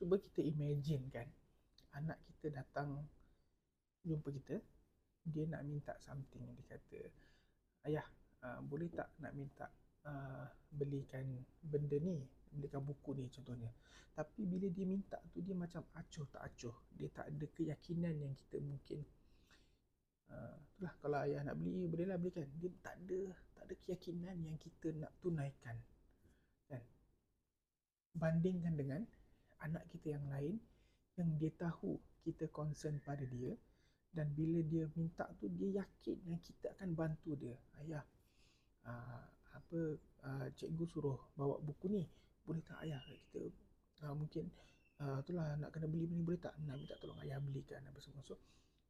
Cuba kita imagine kan, anak kita datang jumpa kita, dia nak minta something. Dia kata, ayah, boleh tak nak minta belikan benda ni, belikan buku ni contohnya. Tapi bila dia minta tu, dia macam acuh tak acuh. Dia tak ada keyakinan yang kita mungkin itulah, kalau ayah nak beli, bolehlah belikan. Dia tak ada keyakinan yang kita nak tunaikan kan. Bandingkan dengan anak kita yang lain, yang dia tahu kita concern pada dia, dan bila dia minta tu, dia yakin yang kita akan bantu dia. Ayah, cikgu suruh bawa buku ni, boleh tak ayah kita mungkin itulah nak kena beli ni, boleh tak nak minta tolong ayah belikan apa semua. So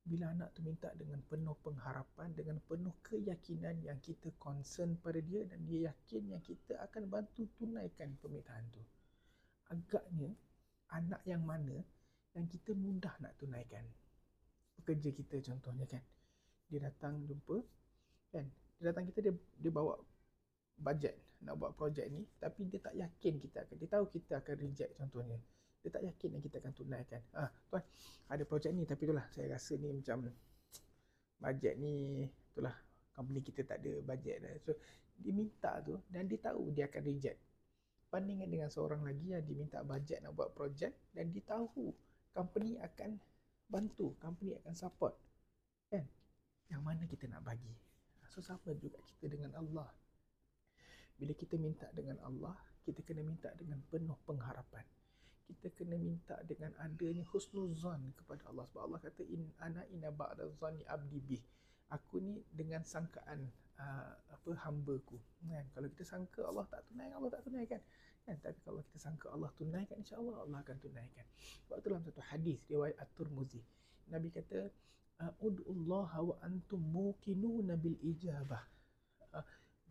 bila anak tu minta dengan penuh pengharapan, dengan penuh keyakinan yang kita concern pada dia, dan dia yakin yang kita akan bantu tunaikan permintaan tu. Agaknya anak yang mana yang kita mudah nak tunaikan? Pekerja kita contohnya kan, dia datang jumpa kan, dia datang kita, dia bawa bajet nak buat projek ni, tapi dia tak yakin kita akan, dia tahu kita akan reject contohnya, dia tak yakin yang kita akan tunaikan. Tuan, ada projek ni, tapi itulah saya rasa ni macam bajet ni, itulah company kita tak ada bajet dah. So dia minta tu, dan dia tahu dia akan reject. Bandingkan dengan seorang lagi yang diminta bajet nak buat projek, dan dia tahu company akan bantu, company akan support kan. Yang mana kita nak bagi? So sama juga kita dengan Allah. Bila kita minta dengan Allah, kita kena minta dengan penuh pengharapan. Kita kena minta dengan adanya husnuzan kepada Allah. Sebab Allah kata, ana inna ba'da zanni abdi bih. Aku ni dengan sangkaan hambaku kan. Kalau kita sangka Allah tak tunaikan, Allah tak tunaikan kan. Tapi kalau kita sangka Allah tunaikan, insya-Allah Allah akan tunaikan. Sebab itu dalam satu hadis riwayat At-Tirmizi, Nabi kata, ud'ullaha wa antum muqinuna bil ijabah.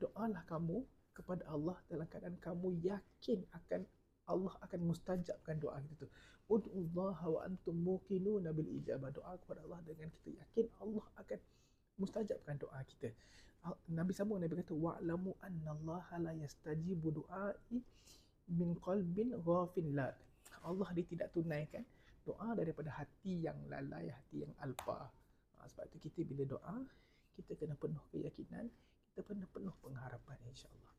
Doalah kamu kepada Allah dalam keadaan kamu yakin akan Allah akan mustajabkan doa kita tu. Ud'ullaha wa antum muqinuna bil ijabah. Doa kepada Allah dengan kita yakin Allah akan mustajabkan doa kita. Nabi sambung, Nabi kata, wa'lamu annallaha la yastajibu du'ai min qalbin ghafin lad. Allah dia tidak tunaikan doa daripada hati yang lalai, hati yang alpa. Sebab itu kita bila doa, kita kena penuh keyakinan, kita kena penuh pengharapan, insya-Allah.